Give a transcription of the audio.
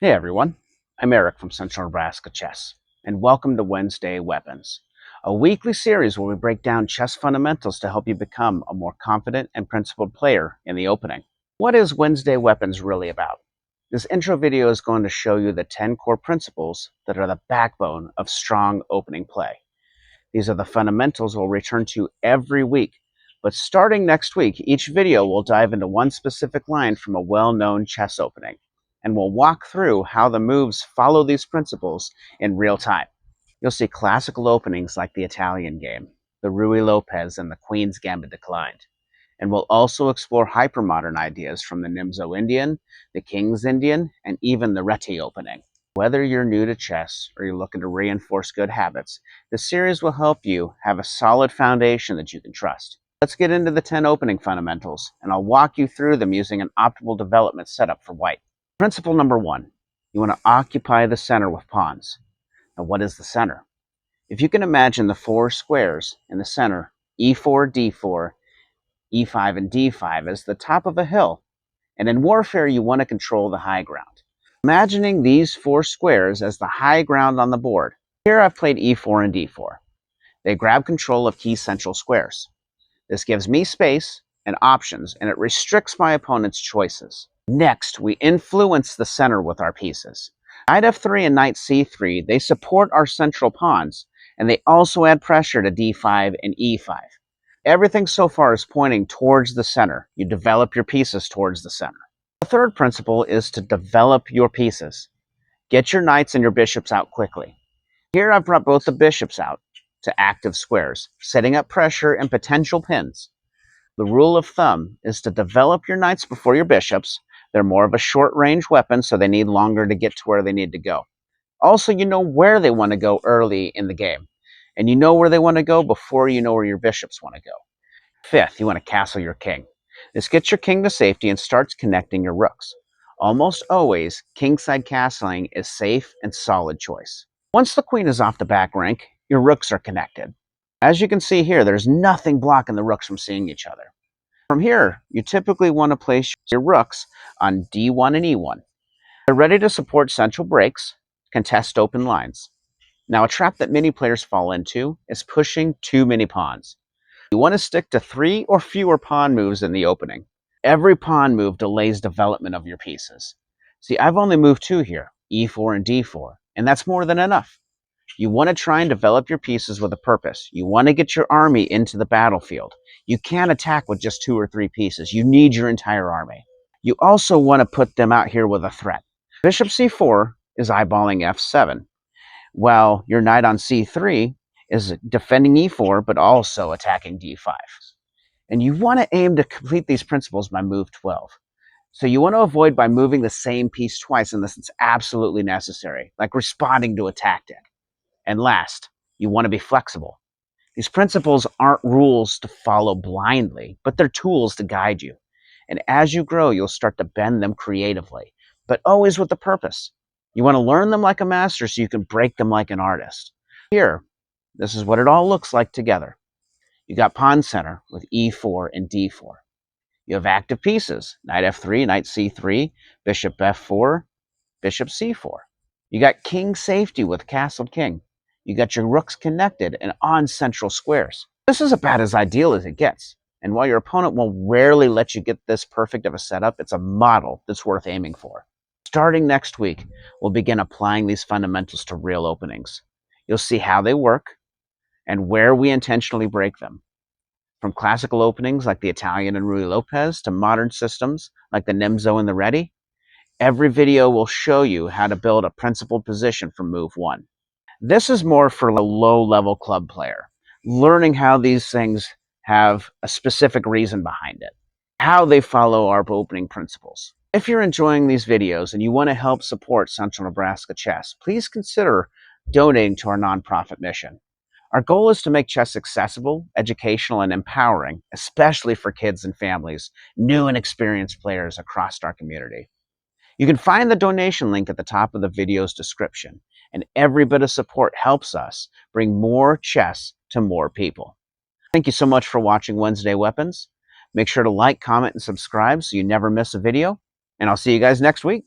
Hey everyone, I'm Eric from Central Nebraska Chess, and welcome to Wednesday Weapons, a weekly series where we break down chess fundamentals to help you become a more confident and principled player in the opening. What is Wednesday Weapons really about? This intro video is going to show you the 10 core principles that are the backbone of strong opening play. These are the fundamentals we'll return to every week, but starting next week, each video will dive into one specific line from a well-known chess opening, and we'll walk through how the moves follow these principles in real time. You'll see classical openings like the Italian game, the Ruy Lopez, and the Queen's Gambit Declined. And we'll also explore hypermodern ideas from the Nimzo Indian, the King's Indian, and even the Reti opening. Whether you're new to chess or you're looking to reinforce good habits, this series will help you have a solid foundation that you can trust. Let's get into the 10 opening fundamentals, and I'll walk you through them using an optimal development setup for white. Principle number 1, you want to occupy the center with pawns. Now, what is the center? If you can imagine the 4 squares in the center, e4, d4, e5, and d5 as the top of a hill, and in warfare you want to control the high ground. Imagining these 4 squares as the high ground on the board, here I've played e4 and d4. They grab control of key central squares. This gives me space and options, and it restricts my opponent's choices. Next, we influence the center with our pieces. Knight f3 and knight c3, they support our central pawns, and they also add pressure to d5 and e5. Everything so far is pointing towards the center. You develop your pieces towards the center. The third principle is to develop your pieces. Get your knights and your bishops out quickly. Here I've brought both the bishops out to active squares, setting up pressure and potential pins. The rule of thumb is to develop your knights before your bishops. They're more of a short-range weapon, so they need longer to get to where they need to go. Also, you know where they want to go early in the game, and you know where they want to go before you know where your bishops want to go. Fifth, you want to castle your king. This gets your king to safety and starts connecting your rooks. Almost always, kingside castling is safe and solid choice. Once the queen is off the back rank, your rooks are connected. As you can see here, there's nothing blocking the rooks from seeing each other. From here, you typically want to place your rooks on d1 and e1. They're ready to support central breaks, contest open lines. Now, a trap that many players fall into is pushing too many pawns. You want to stick to 3 or fewer pawn moves in the opening. Every pawn move delays development of your pieces. See, I've only moved 2 here, e4 and d4, and that's more than enough. You want to try and develop your pieces with a purpose. You want to get your army into the battlefield. You can't attack with just 2 or 3 pieces. You need your entire army. You also want to put them out here with a threat. Bishop c4 is eyeballing f7, while your knight on c3 is defending e4, but also attacking d5. And you want to aim to complete these principles by move 12. So you want to avoid by moving the same piece twice unless it's absolutely necessary, like responding to a tactic. And last, you want to be flexible. These principles aren't rules to follow blindly, but they're tools to guide you. And as you grow, you'll start to bend them creatively, but always with a purpose. You want to learn them like a master so you can break them like an artist. Here, this is what it all looks like together. You got pawn center with e4 and d4. You have active pieces, knight f3, knight c3, bishop f4, bishop c4. You got king safety with castled king. You got your rooks connected and on central squares. This is about as ideal as it gets. And while your opponent will rarely let you get this perfect of a setup, it's a model that's worth aiming for. Starting next week, we'll begin applying these fundamentals to real openings. You'll see how they work and where we intentionally break them. From classical openings like the Italian and Ruy Lopez to modern systems like the Nimzo and the Reti, every video will show you how to build a principled position from move 1. This is more for a low-level club player, learning how these things have a specific reason behind it, how they follow our opening principles. If you're enjoying these videos and you want to help support Central Nebraska Chess, please consider donating to our nonprofit mission. Our goal is to make chess accessible, educational, and empowering, especially for kids and families, new and experienced players across our community. You can find the donation link at the top of the video's description, and every bit of support helps us bring more chess to more people. Thank you so much for watching Wednesday Weapons. Make sure to like, comment, and subscribe so you never miss a video, and I'll see you guys next week.